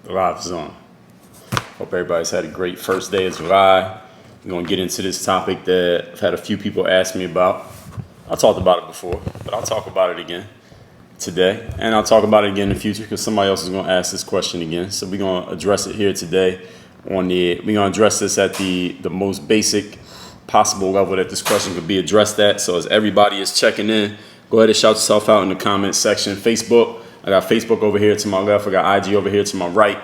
The live is on. Hope everybody's had a great first day of July. We're going to get into this topic that I've had a few people ask me about. I talked about it before, but I'll talk about it again today. And I'll talk about it again in the future because somebody else is going to ask this question again. So we're going to address it here today. We're going to address this at the most basic possible level that this question could be addressed at. So as everybody is checking in, go ahead and shout yourself out in the comments section. Facebook, I got Facebook over here to my left. I got IG over here to my right.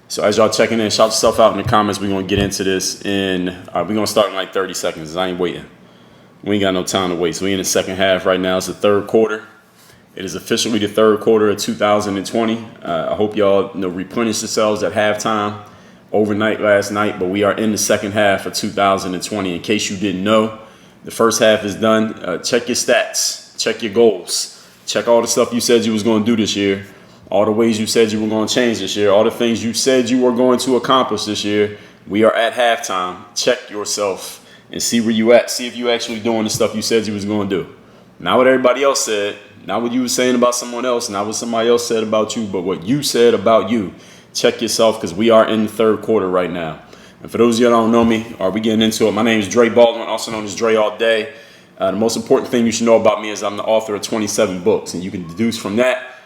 So as y'all checking in, shout yourself out in the comments. We're going to get into this in, we're going to start in like 30 seconds. I ain't waiting. We ain't got no time to waste. We in the second half right now. It's the third quarter. It is officially the third quarter of 2020. I hope y'all replenish yourselves at halftime overnight last night, but we are in the second half of 2020. In case you didn't know, the first half is done. Check your stats. Check your goals. Check all the stuff you said you was going to do this year. All the ways you said you were going to change this year. All the things you said you were going to accomplish this year. We are at halftime. Check yourself and see where you at. See if you actually doing the stuff you said you was going to do. Not what everybody else said. Not what you were saying about someone else. Not what somebody else said about you. But what you said about you. Check yourself because we are in the third quarter right now. And for those of you that don't know me, we getting into it. My name is Dre Baldwin, also known as Dre All Day. The most important thing you should know about me is I'm the author of 27 books. And you can deduce from that,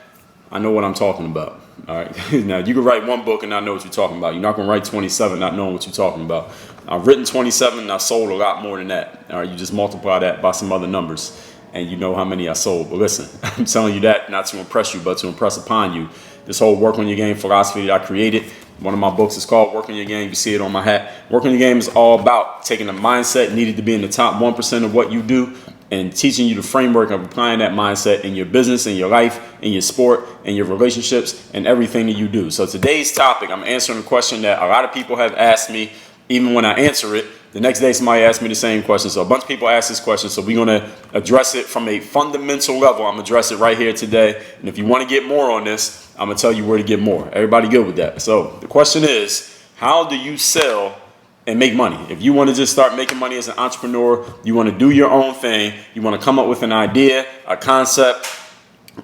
I know what I'm talking about. All right. Now, you can write one book and not know what you're talking about. You're not going to write 27 not knowing what you're talking about. I've written 27 and I sold a lot more than that. All right. You just multiply that by some other numbers and you know how many I sold. But listen, I'm telling you that not to impress you, but to impress upon you. This whole work on your game philosophy that I created. One of my books is called Work on Your Game. You see it on my hat. Work on Your Game is all about taking the mindset needed to be in the top 1% of what you do and teaching you the framework of applying that mindset in your business, in your life, in your sport, in your relationships, and everything that you do. So today's topic, I'm answering a question that a lot of people have asked me. Even when I answer it, the next day somebody asked me the same question. So a bunch of people asked this question. So we're going to address it from a fundamental level. I'm going to address it right here today. And if you want to get more on this, I'm going to tell you where to get more. Everybody good with that? So the question is, how do you sell and make money? If you want to just start making money as an entrepreneur, you want to do your own thing, you want to come up with an idea, a concept,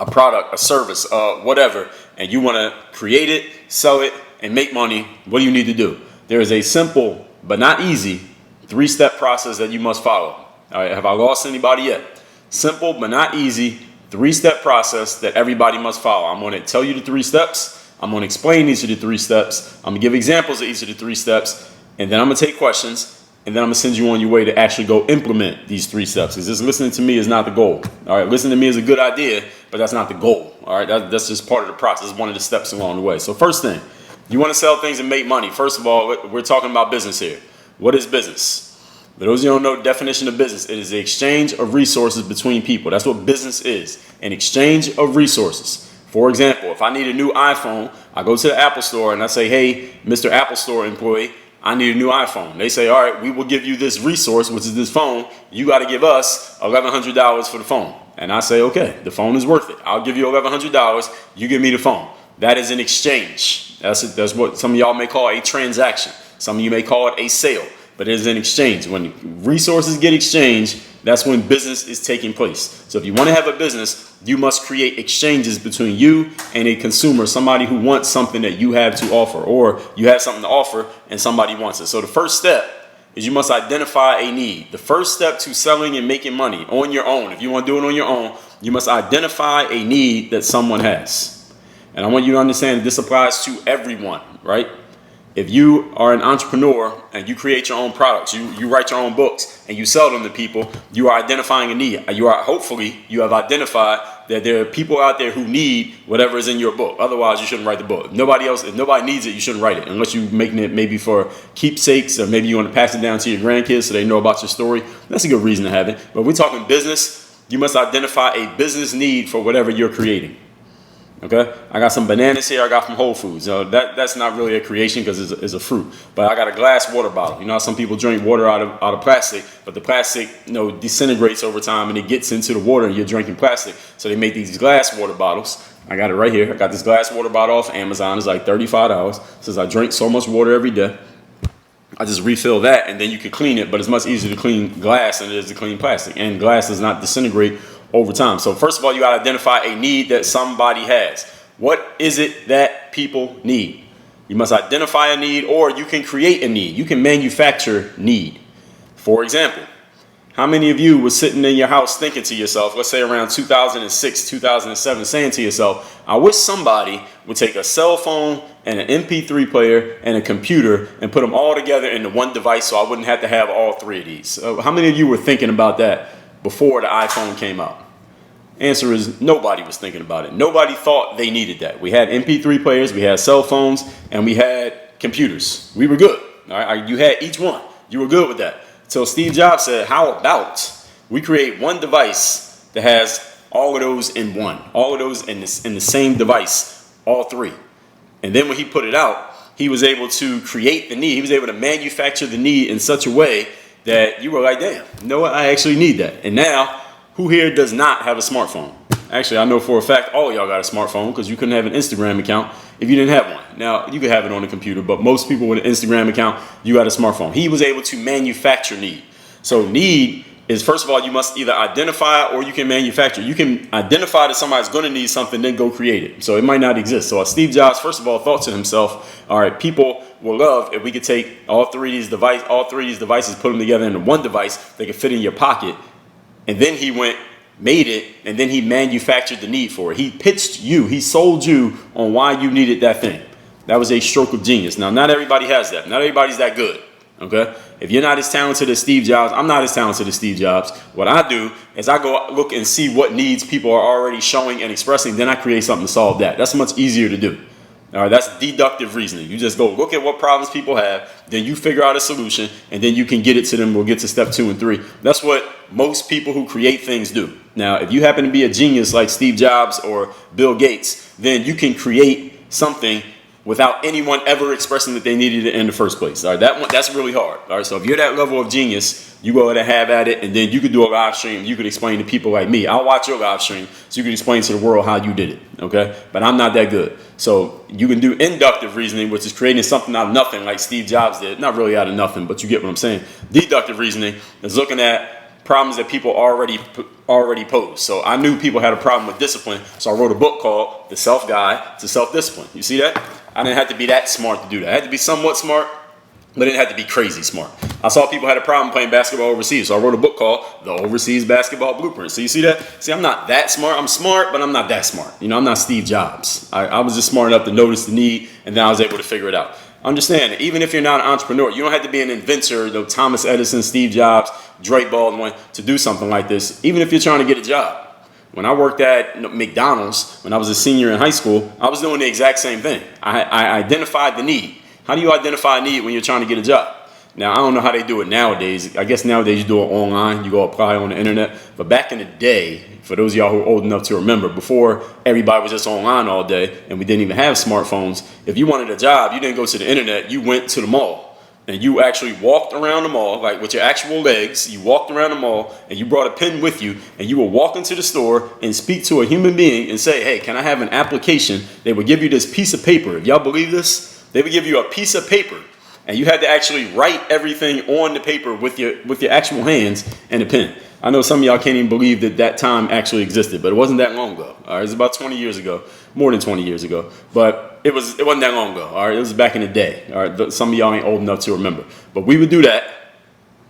a product, a service, whatever, and you want to create it, sell it, and make money, what do you need to do? There is a simple but not easy 3-step process that you must follow. All right, have I lost anybody yet? Simple but not easy 3-step process that everybody must follow. I'm going to tell you the 3 steps. I'm going to explain each of the 3 steps. I'm going to give examples of each of the 3 steps. And then I'm going to take questions. And then I'm going to send you on your way to actually go implement these 3 steps. Because just listening to me is not the goal. All right, listening to me is a good idea, but that's not the goal. All right, that's just part of the process. It's one of the steps along the way. So first thing, you want to sell things and make money. First of all, we're talking about business here. What is business? For those of you who don't know the definition of business, it is the exchange of resources between people. That's what business is, an exchange of resources. For example, if I need a new iPhone, I go to the Apple Store and I say, hey, Mr. Apple Store employee, I need a new iPhone. They say, all right, we will give you this resource, which is this phone. You got to give us $1,100 for the phone. And I say, okay, the phone is worth it. I'll give you $1,100. You give me the phone. That is an exchange. That's what some of y'all may call a transaction. Some of you may call it a sale. But it is an exchange. When resources get exchanged, that's when business is taking place. So if you want to have a business, you must create exchanges between you and a consumer, somebody who wants something that you have to offer, or you have something to offer and somebody wants it. So the first step is you must identify a need. The first step to selling and making money on your own, if you want to do it on your own, you must identify a need that someone has. And I want you to understand that this applies to everyone, right? If you are an entrepreneur and you create your own products, you write your own books and you sell them to people, you are identifying a need. Hopefully you have identified that there are people out there who need whatever is in your book. Otherwise, you shouldn't write the book. If nobody needs it, you shouldn't write it unless you're making it maybe for keepsakes, or maybe you want to pass it down to your grandkids so they know about your story. That's a good reason to have it. But if we're talking business, you must identify a business need for whatever you're creating. Okay, I got some bananas here I got from Whole Foods. That's not really a creation because it's a fruit. But I got a glass water bottle. You know how some people drink water out of plastic, but the plastic disintegrates over time and it gets into the water and you're drinking plastic. So they make these glass water bottles. I got it right here. I got this glass water bottle off Amazon. It's like $35. Since I drink so much water every day, I just refill that and then you can clean it. But it's much easier to clean glass than it is to clean plastic. And glass does not disintegrate over time. So first of all, you got to identify a need that somebody has. What is it that people need? You must identify a need, or you can create a need. You can manufacture need. For example, how many of you were sitting in your house thinking to yourself, let's say around 2006, 2007, saying to yourself, I wish somebody would take a cell phone and an MP3 player and a computer and put them all together into one device so I wouldn't have to have all three of these. So how many of you were thinking about that before the iPhone came out? Answer is nobody was thinking about it. Nobody thought they needed that. We had MP3 players, we had cell phones, and we had computers. We were good. All right? You had each one. You were good with that. So Steve Jobs said, how about we create one device that has all of those in one, all of those in the same device, all three. And then when he put it out, he was able to create the need. He was able to manufacture the need in such a way that you were like, damn, you know what? I actually need that. And now, who here does not have a smartphone? Actually, I know for a fact all of y'all got a smartphone because you couldn't have an Instagram account if you didn't have one. Now, you could have it on the computer, but most people with an Instagram account, you got a smartphone. He was able to manufacture need. So need is, first of all, you must either identify or you can manufacture. You can identify that somebody's going to need something, then go create it. So it might not exist. So Steve Jobs, first of all, thought to himself, all right, people will love if we could take all three of these devices, put them together into one device that could fit in your pocket. And then he made it, and then he manufactured the need for it. He pitched you, he sold you on why you needed that thing. That was a stroke of genius. Now, not everybody has that. Not everybody's that good, okay? If you're not as talented as Steve Jobs, I'm not as talented as Steve Jobs. What I do is I go look and see what needs people are already showing and expressing, then I create something to solve that. That's much easier to do. All right, that's deductive reasoning. You just go look at what problems people have, then you figure out a solution, and then you can get it to them. We'll get to step 2 and 3. That's what most people who create things do. Now, if you happen to be a genius like Steve Jobs or Bill Gates, then you can create something without anyone ever expressing that they needed it in the first place. All right, that's really hard. All right, so if you're that level of genius, you go ahead and have at it, and then you could do a live stream. You could explain to people like me. I'll watch your live stream so you can explain to the world how you did it, okay? But I'm not that good. So you can do inductive reasoning, which is creating something out of nothing like Steve Jobs did. Not really out of nothing, but you get what I'm saying. Deductive reasoning is looking at problems that people already pose. So I knew people had a problem with discipline, so I wrote a book called The Self-Guide to Self-Discipline. You see that? I didn't have to be that smart to do that. I had to be somewhat smart, but it didn't have to be crazy smart. I saw people had a problem playing basketball overseas, so I wrote a book called The Overseas Basketball Blueprint. So you see that? See, I'm not that smart. I'm smart, but I'm not that smart. You know, I'm not Steve Jobs. I was just smart enough to notice the need, and then I was able to figure it out. Understand, even if you're not an entrepreneur, you don't have to be an inventor, Thomas Edison, Steve Jobs, Dre Baldwin, to do something like this, even if you're trying to get a job. When I worked at McDonald's, when I was a senior in high school, I was doing the exact same thing. I identified the need. How do you identify a need when you're trying to get a job? Now, I don't know how they do it nowadays. I guess nowadays you do it online. You go apply on the internet. But back in the day, for those of y'all who are old enough to remember, before everybody was just online all day and we didn't even have smartphones, if you wanted a job, you didn't go to the internet. You went to the mall. And you actually walked around the mall, like with your actual legs. You walked around the mall and you brought a pen with you, and you would walk into the store and speak to a human being and say, hey, can I have an application? They would give you this piece of paper. If y'all believe this, they would give you a piece of paper, and you had to actually write everything on the paper with your actual hands and a pen. I know some of y'all can't even believe that time actually existed, but it wasn't that long ago. All right, it was about 20 years ago, more than 20 years ago, but it wasn't that long ago. All right, it was back in the day. All right, some of y'all ain't old enough to remember, but we would do that,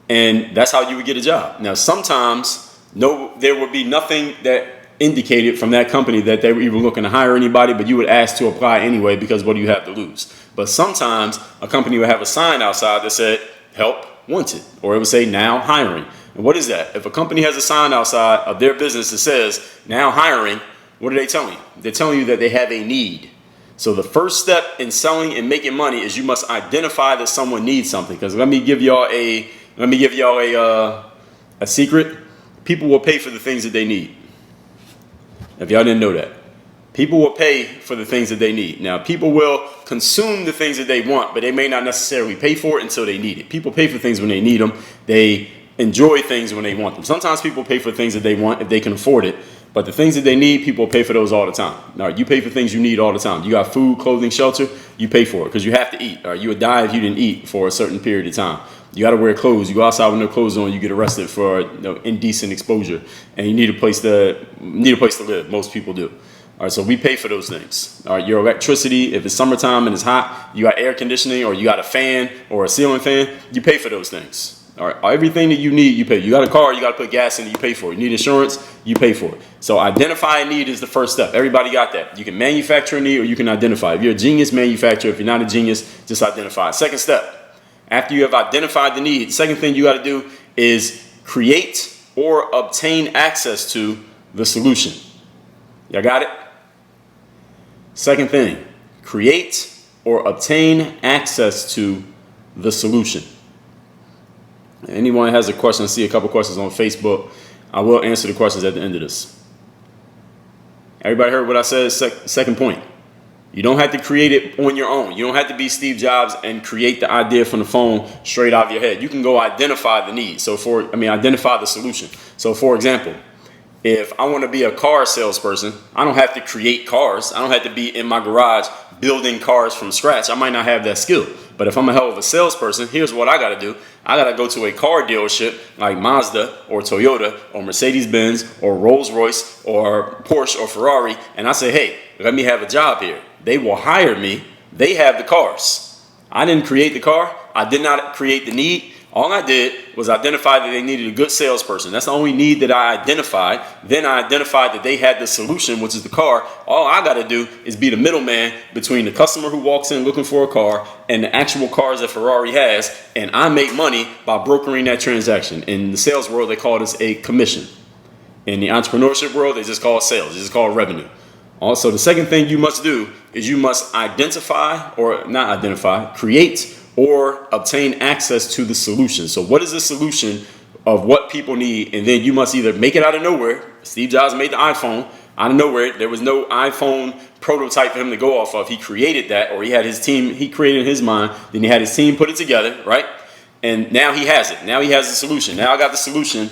and that's how you would get a job. Now, sometimes there would be nothing that indicated from that company that they were even looking to hire anybody, but you would ask to apply anyway because what do you have to lose? But sometimes a company would have a sign outside that said, help wanted, or it would say now hiring. And what is that? If a company has a sign outside of their business that says now hiring, what are they telling you? They're telling you that they have a need. So the first step in selling and making money is you must identify that someone needs something. Because let me give y'all a secret. People will pay for the things that they need. If y'all didn't know that. People will pay for the things that they need. Now, people will consume the things that they want, but they may not necessarily pay for it until they need it. People pay for things when they need them. They enjoy things when they want them. Sometimes people pay for things that they want if they can afford it, but the things that they need, people pay for those all the time. All right, you pay for things you need all the time. You got food, clothing, shelter, you pay for it because you have to eat. All right, you would die if you didn't eat for a certain period of time. You got to wear clothes. You go outside with no clothes on, you get arrested for indecent exposure, and you need a place to live. Most people do. All right, so we pay for those things. All right, your electricity, if it's summertime and it's hot, you got air conditioning or you got a fan or a ceiling fan, you pay for those things. All right, everything that you need, you pay. You got a car, you got to put gas in it, you pay for it. You need insurance, you pay for it. So identify a need is the first step. Everybody got that. You can manufacture a need or you can identify. If you're a genius, manufacture. If you're not a genius, just identify. Second step, after you have identified the need, second thing you got to do is create or obtain access to the solution. Y'all got it? Second thing, create or obtain access to the solution. Anyone has a question, I see a couple questions on Facebook. I will answer the questions at the end of this. Everybody heard what I said? Second point. You don't have to create it on your own. You don't have to be Steve Jobs and create the idea from the phone straight out of your head. You can go identify the need. Identify the solution. So for example, if I want to be a car salesperson, I don't have to create cars. I don't have to be in my garage building cars from scratch. I might not have that skill. But if I'm a hell of a salesperson, here's what I got to do. I got to go to a car dealership like Mazda or Toyota or Mercedes-Benz or Rolls-Royce or Porsche or Ferrari. And I say, hey, let me have a job here. They will hire me. They have the cars. I didn't create the car. I did not create the need. All I did was identify that they needed a good salesperson. That's the only need that I identified. Then I identified that they had the solution, which is the car. All I got to do is be the middleman between the customer who walks in looking for a car and the actual cars that Ferrari has. And I make money by brokering that transaction. In the sales world, they call this a commission. In the entrepreneurship world, they just call it sales. They just call it revenue. Also, the second thing you must do is you must create or obtain access to the solution. So what is the solution of what people need? And then you must either make it out of nowhere. Steve Jobs made the iPhone out of nowhere. There was no iPhone prototype for him to go off of. He created that, or he had his team, he created in his mind. Then he had his team put it together, right? And now he has it. Now he has the solution. Now I got the solution.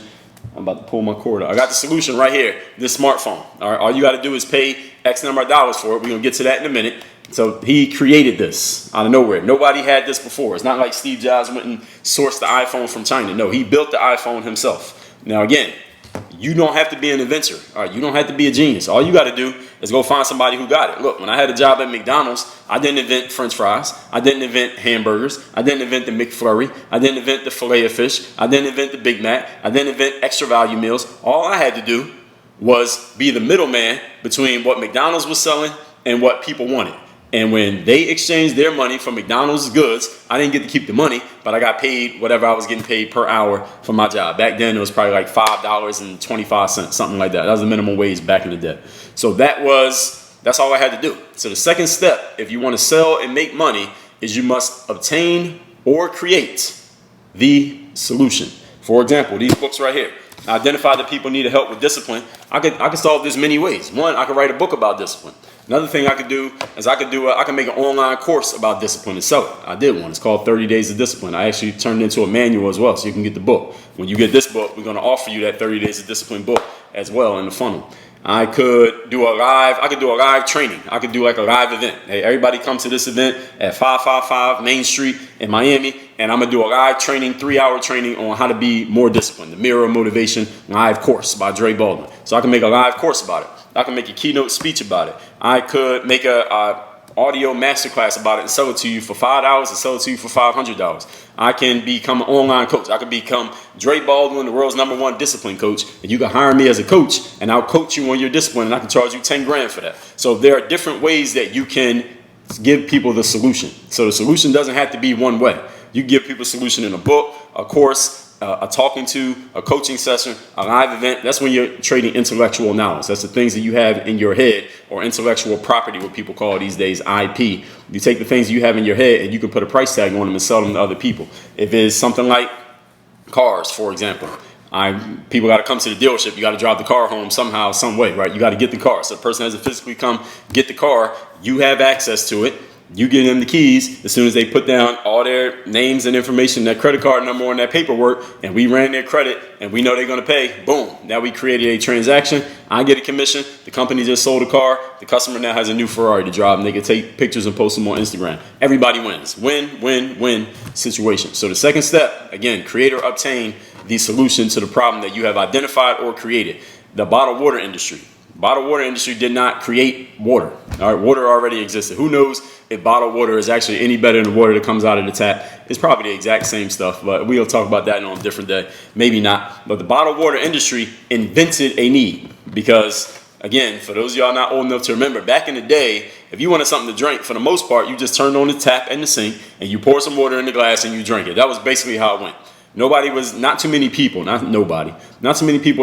I'm about to pull my cord out. I got the solution right here, this smartphone. All right, all you got to do is pay X number of dollars for it. We're going to get to that in a minute. So he created this out of nowhere. Nobody had this before. It's not like Steve Jobs went and sourced the iPhone from China. No, he built the iPhone himself. Now, again, you don't have to be an inventor. All right, you don't have to be a genius. All you got to do is go find somebody who got it. Look, when I had a job at McDonald's, I didn't invent French fries. I didn't invent hamburgers. I didn't invent the McFlurry. I didn't invent the filet of fish. I didn't invent the Big Mac. I didn't invent extra value meals. All I had to do was be the middleman between what McDonald's was selling and what people wanted. And when they exchanged their money for McDonald's goods, I didn't get to keep the money, but I got paid whatever I was getting paid per hour for my job. Back then, it was probably like $5.25, something like that. That was the minimum wage back in the day. So that's all I had to do. So the second step, if you want to sell and make money, is you must obtain or create the solution. For example, these books right here. I identified that people needed help with discipline. I could solve this many ways. One, I could write a book about discipline. Another thing I could do is I can make an online course about discipline and sell it. I did one. It's called 30 Days of Discipline. I actually turned it into a manual as well, so you can get the book. When you get this book, we're going to offer you that 30 Days of Discipline book as well in the funnel. I could do a live training. I could do like a live event. Hey, everybody come to this event at 555 Main Street in Miami, and I'm going to do a live training, 3-hour training on how to be more disciplined. The Mirror of Motivation live course by Dre Baldwin. So I can make a live course about it. I can make a keynote speech about it. I could make a audio masterclass about it and sell it to you for $5 and sell it to you for $500. I can become an online coach. I can become Dre Baldwin, the world's #1 discipline coach, and you can hire me as a coach, and I'll coach you on your discipline, and I can charge you 10 grand for that. So there are different ways that you can give people the solution. So the solution doesn't have to be one way. You give people a solution in a book, a course, a talking to, a coaching session, a live event. That's when you're trading intellectual knowledge. That's the things that you have in your head, or intellectual property, what people call these days IP. You take the things you have in your head and you can put a price tag on them and sell them to other people. If it's something like cars, for example, people got to come to the dealership. You got to drive the car home somehow, some way, right? You got to get the car. So the person has to physically come get the car. You have access to it. You give them the keys as soon as they put down all their names and information, their credit card number on that paperwork, and we ran their credit and we know they're going to pay. Boom. Now we created a transaction. I get a commission. The company just sold a car. The customer now has a new Ferrari to drive, and they can take pictures and post them on Instagram. Everybody wins. Win, win, win situation. So the second step, again, create or obtain the solution to the problem that you have identified or created. The bottled water industry. Bottled water industry did not create water. All right, water already existed. Who knows if bottled water is actually any better than the water that comes out of the tap? It's probably the exact same stuff, but we'll talk about that on a different day. Maybe not. But the bottled water industry invented a need because, again, for those of y'all not old enough to remember, back in the day, if you wanted something to drink, for the most part, you just turned on the tap and the sink and you pour some water in the glass and you drink it. That was basically how it went. Not too many people were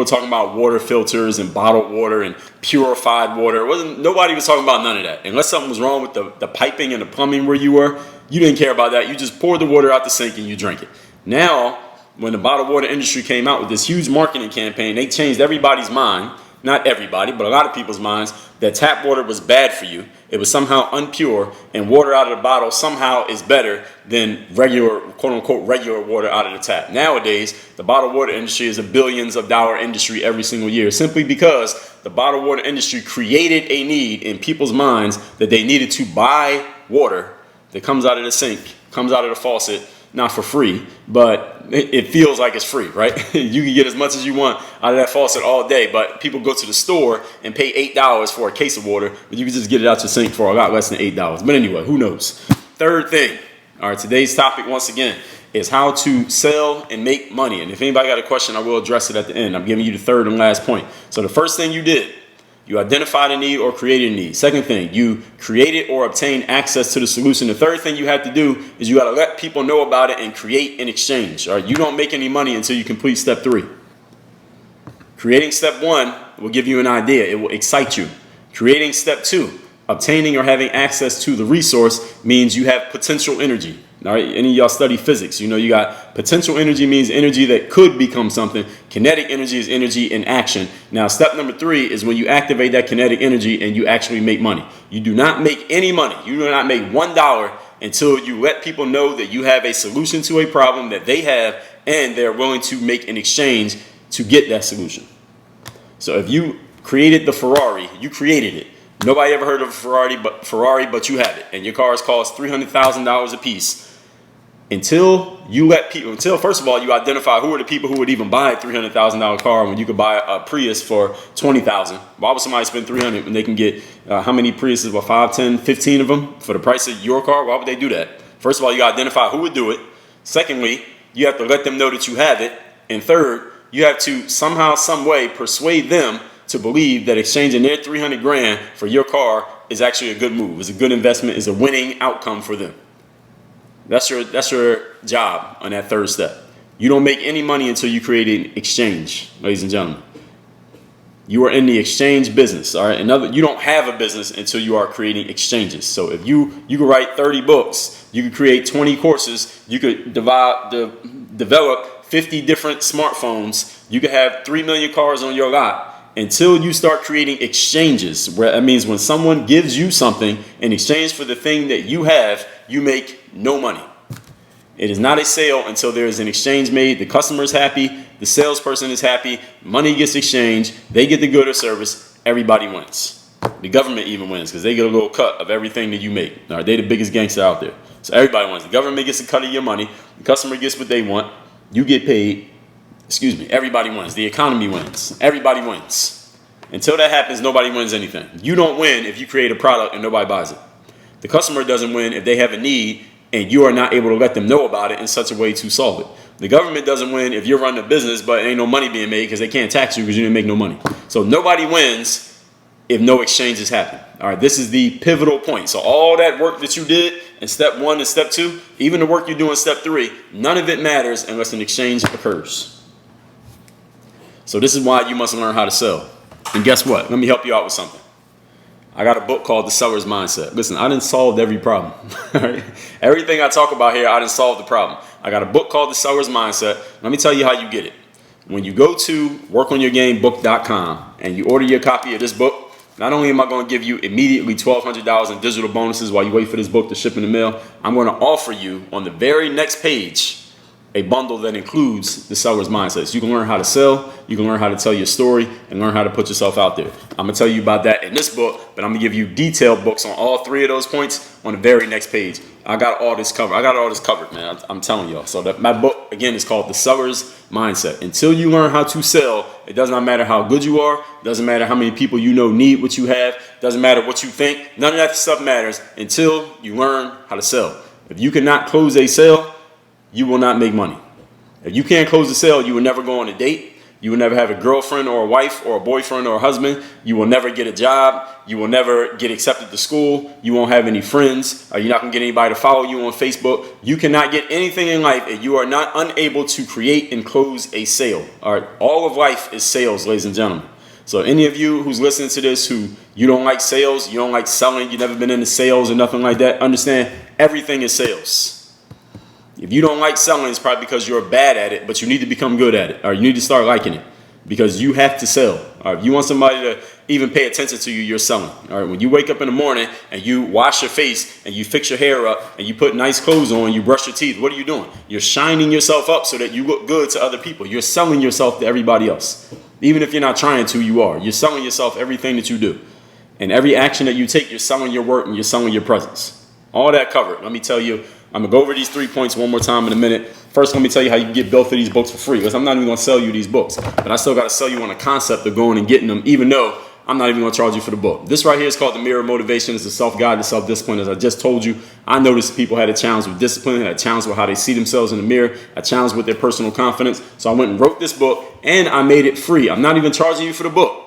talking about water filters and bottled water and purified water. Nobody was talking about none of that. Unless something was wrong with the piping and the plumbing where you were, you didn't care about that. You just poured the water out the sink and you drank it. Now, when the bottled water industry came out with this huge marketing campaign, they changed everybody's mind. Not everybody, but a lot of people's minds, that tap water was bad for you. It was somehow impure, and water out of the bottle somehow is better than regular, quote unquote, regular water out of the tap. Nowadays, the bottled water industry is a billions of dollar industry every single year, simply because the bottled water industry created a need in people's minds that they needed to buy water that comes out of the sink, comes out of the faucet, not for free, but it feels like it's free, right? You can get as much as you want out of that faucet all day, but people go to the store and pay $8 for a case of water, but you can just get it out your sink for a lot less than $8. But anyway, who knows? Third thing, all right, today's topic once again is how to sell and make money. And if anybody got a question, I will address it at the end. I'm giving you the third and last point. So the first thing you did, you identified a need or created a need. Second thing, you created or obtained access to the solution. The third thing you have to do is you got to let people know about it and create an exchange. All right, you don't make any money until you complete step 3. Creating step 1 will give you an idea. It will excite you. Creating step 2, obtaining or having access to the resource, means you have potential energy. All right, any of y'all study physics, you know you got potential energy means energy that could become something. Kinetic energy is energy in action. Now, step number 3 is when you activate that kinetic energy and you actually make money. You do not make any money. You do not make $1 until you let people know that you have a solution to a problem that they have and they're willing to make an exchange to get that solution. So if you created the Ferrari, you created it. Nobody ever heard of a Ferrari, but you have it, and your cars cost $300,000 a piece. Until first of all, you identify who are the people who would even buy a $300,000 car when you could buy a Prius for $20,000. Why would somebody spend $300,000 when they can get how many Priuses? 5, 10, 15 of them for the price of your car? Why would they do that? First of all, you identify who would do it. Secondly, you have to let them know that you have it. And third, you have to somehow, some way persuade them to believe that exchanging their $300,000 for your car is actually a good move, is a good investment, is a winning outcome for them. That's your job on that third step. You don't make any money until you create an exchange, ladies and gentlemen. You are in the exchange business, all right? You don't have a business until you are creating exchanges. So if you could write 30 books, you could create 20 courses, you could develop 50 different smartphones, you could have 3 million cars on your lot. Until you start creating exchanges, where that means when someone gives you something in exchange for the thing that you have, you make no money. It is not a sale until there is an exchange made. The customer is happy, the salesperson is happy, money gets exchanged, they get the good or service, everybody wins. The government even wins because they get a little cut of everything that you make. All right, they're the biggest gangster out there. So everybody wins. The government gets a cut of your money, the customer gets what they want, you get paid. Everybody wins. The economy wins. Everybody wins. Until that happens, nobody wins anything. You don't win if you create a product and nobody buys it. The customer doesn't win if they have a need and you are not able to let them know about it in such a way to solve it. The government doesn't win if you're running a business but ain't no money being made because they can't tax you because you didn't make no money. So nobody wins if no exchanges happen. All right, this is the pivotal point. So all that work that you did in step 1 and step 2, even the work you do in step 3, none of it matters unless an exchange occurs. So this is why you must learn how to sell. And guess what? Let me help you out with something. I got a book called The Seller's Mindset. Listen, I done solved every problem. Everything I talk about here, I done solved the problem. I got a book called The Seller's Mindset. Let me tell you how you get it. When you go to workonyourgamebook.com and you order your copy of this book, not only am I going to give you immediately $1,200 in digital bonuses while you wait for this book to ship in the mail, I'm going to offer you on the very next page a bundle that includes the seller's mindset. So you can learn how to sell, you can learn how to tell your story, and learn how to put yourself out there. I'm gonna tell you about that in this book, but I'm gonna give you detailed books on all three of those points on the very next page. I got all this covered. I got all this covered, man. I'm telling y'all. So my book, again, is called The Seller's Mindset. Until you learn how to sell, it does not matter how good you are, doesn't matter how many people you know need what you have, doesn't matter what you think. None of that stuff matters until you learn how to sell. If you cannot close a sale, you will not make money. If you can't close the sale, you will never go on a date. You will never have a girlfriend or a wife or a boyfriend or a husband. You will never get a job. You will never get accepted to school. You won't have any friends. You're not going to get anybody to follow you on Facebook. You cannot get anything in life if you are not unable to create and close a sale. All right. All of life is sales, ladies and gentlemen. So any of you who's listening to this who you don't like sales, you don't like selling, you've never been into sales or nothing like that, understand everything is sales. If you don't like selling, it's probably because you're bad at it, but you need to become good at it, or you need to start liking it, because you have to sell. All right, if you want somebody to even pay attention to you, you're selling. All right, when you wake up in the morning and you wash your face and you fix your hair up and you put nice clothes on, you brush your teeth, what are you doing? You're shining yourself up so that you look good to other people. You're selling yourself to everybody else. Even if you're not trying to, you are. You're selling yourself everything that you do. And every action that you take, you're selling your work and you're selling your presence. All that covered. Let me tell you, I'm going to go over these 3 points one more time in a minute. First, let me tell you how you can get both of these books for free, because I'm not even going to sell you these books. But I still got to sell you on the concept of going and getting them, even though I'm not even going to charge you for the book. This right here is called The Mirror of Motivation. It's a self-guided self-discipline. As I just told you, I noticed people had a challenge with discipline, had a challenge with how they see themselves in the mirror, a challenge with their personal confidence. So I went and wrote this book, and I made it free. I'm not even charging you for the book,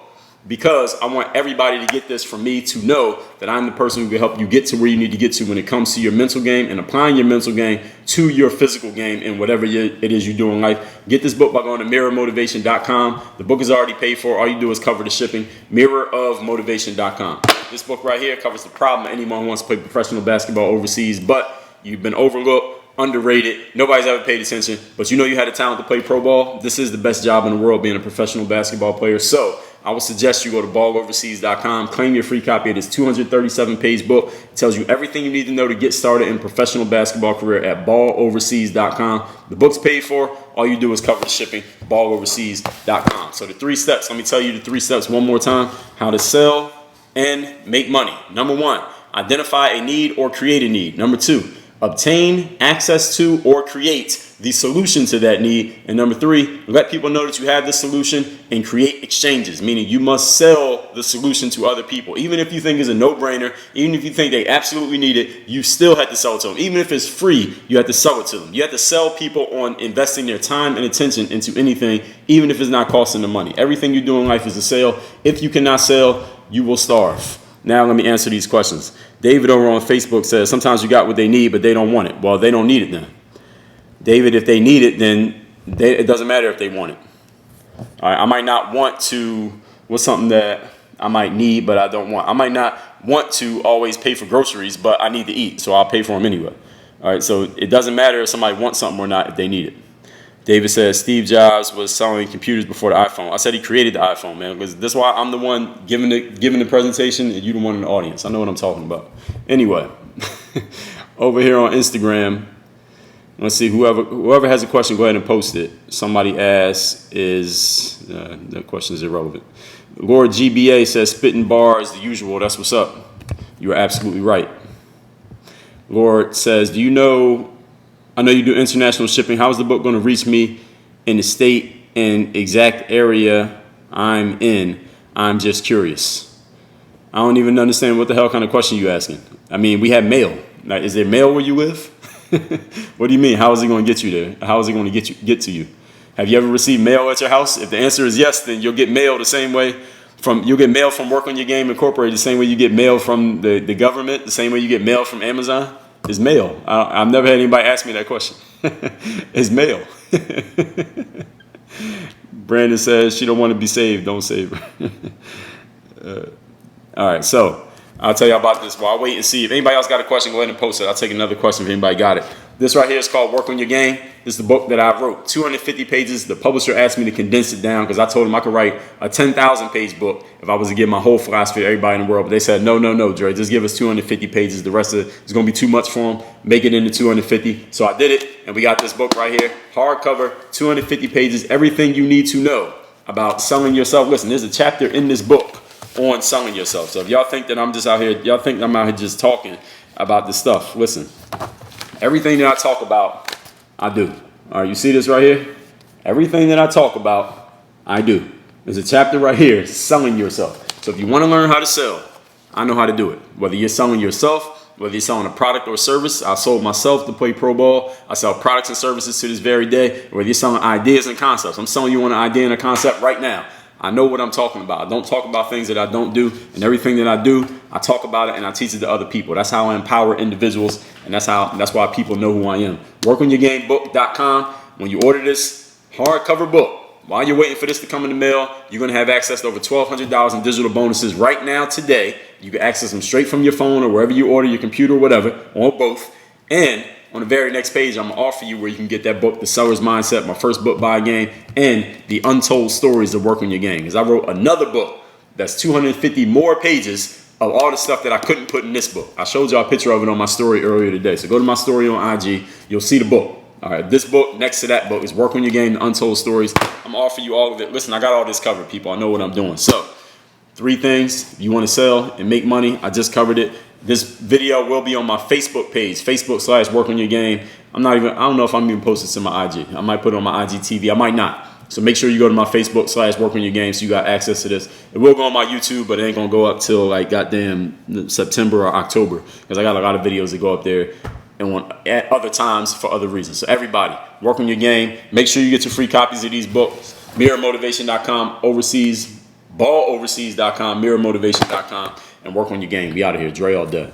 because I want everybody to get this from me, to know that I'm the person who can help you get to where you need to get to when it comes to your mental game and applying your mental game to your physical game and whatever it is you do in life. Get this book by going to mirrormotivation.com. The book is already paid for. All you do is cover the shipping. Mirrorofmotivation.com. This book right here covers the problem of anyone who wants to play professional basketball overseas, but you've been overlooked, underrated, nobody's ever paid attention, but you know you had a talent to play pro ball. This is the best job in the world, being a professional basketball player. So I would suggest you go to balloverseas.com, claim your free copy of this 237-page book. It tells you everything you need to know to get started in professional basketball career at balloverseas.com. The book's paid for. All you do is cover the shipping, balloverseas.com. So the 3 steps, let me tell you the 3 steps one more time. How to sell and make money. Number 1, identify a need or create a need. Number 2, obtain access to or create the solution to that need. And number 3, let people know that you have the solution and create exchanges, meaning you must sell the solution to other people. Even if you think it's a no-brainer, even if you think they absolutely need it, you still have to sell it to them. Even if it's free, you have to sell it to them. You have to sell people on investing their time and attention into anything, even if it's not costing them money. Everything you do in life is a sale. If you cannot sell, you will starve. Now let me answer these questions. David over on Facebook says, sometimes you got what they need, but they don't want it. Well, they don't need it then. David, if they need it, then it doesn't matter if they want it. All right, I might not want to, what's something that I might need, but I don't want. I might not want to always pay for groceries, but I need to eat, so I'll pay for them anyway. All right, so it doesn't matter if somebody wants something or not if they need it. David says Steve Jobs was selling computers before the iPhone. I said he created the iPhone, man, because that's why I'm the one giving the presentation and you the one in the audience. I know what I'm talking about. Anyway, over here on Instagram, let's see, whoever has a question, go ahead and post it. Somebody asks, the question is irrelevant. Lord GBA says spitting bars, the usual. That's what's up. You are absolutely right. Lord says, I know you do international shipping. How is the book going to reach me in the state and exact area I'm in? I'm just curious. I don't even understand what the hell kind of question you're asking. I mean, we have mail. Like, is there mail where you live? What do you mean? How is it going to get you there? How is it going to get to you? Have you ever received mail at your house? If the answer is yes, then you'll get mail the same way. You'll get mail from Work on Your Game Incorporated the same way you get mail from the government, the same way you get mail from Amazon. It's mail. I've never had anybody ask me that question. It's mail. Brandon says she don't want to be saved. Don't save her. All right, so I'll tell you about this. While I wait and see if anybody else got a question, go ahead and post it. I'll take another question if anybody got it. This right here is called Work on Your Game. This is the book that I wrote, 250 pages. The publisher asked me to condense it down because I told him I could write a 10,000 page book if I was to give my whole philosophy to everybody in the world. But they said, no, Dre, just give us 250 pages. The rest of it is going to be too much for them. Make it into 250. So I did it, and we got this book right here, hardcover, 250 pages, everything you need to know about selling yourself. Listen, there's a chapter in this book on selling yourself. So if y'all think that I'm just out here, y'all think I'm out here just talking about this stuff, listen. Everything that I talk about, I do. All right, you see this right here? Everything that I talk about, I do. There's a chapter right here, selling yourself. So if you want to learn how to sell, I know how to do it. Whether you're selling yourself, whether you're selling a product or service, I sold myself to play pro ball. I sell products and services to this very day. Whether you're selling ideas and concepts, I'm selling you on an idea and a concept right now. I know what I'm talking about. I don't talk about things that I don't do, and everything that I do, I talk about it and I teach it to other people. That's how I empower individuals, and that's why people know who I am. WorkOnYourGameBook.com. When you order this hardcover book, while you're waiting for this to come in the mail, you're going to have access to over $1,200 in digital bonuses right now today. You can access them straight from your phone or wherever you order, your computer, whatever, or both. And on the very next page, I'm going to offer you where you can get that book, The Seller's Mindset, my first book by a game, and the untold stories of Work on Your Game. Because I wrote another book that's 250 more pages of all the stuff that I couldn't put in this book. I showed y'all a picture of it on my story earlier today. So go to my story on IG. You'll see the book. All right, this book next to that book is Work on Your Game, the untold stories. I'm going to offer you all of it. Listen, I got all this covered, people. I know what I'm doing. So 3 things if you want to sell and make money. I just covered it. This video will be on my Facebook page, Facebook/Work on Your Game. I don't know if I'm even posting to my IG. I might put it on my IGTV. I might not. So make sure you go to my Facebook/Work on Your Game so you got access to this. It will go on my YouTube, but it ain't going to go up till like goddamn September or October because I got a lot of videos that go up there and at other times for other reasons. So everybody, work on your game. Make sure you get your free copies of these books. MirrorMotivation.com, overseas, balloverseas.com, MirrorMotivation.com, and work on your game. We out of here. Dre all day.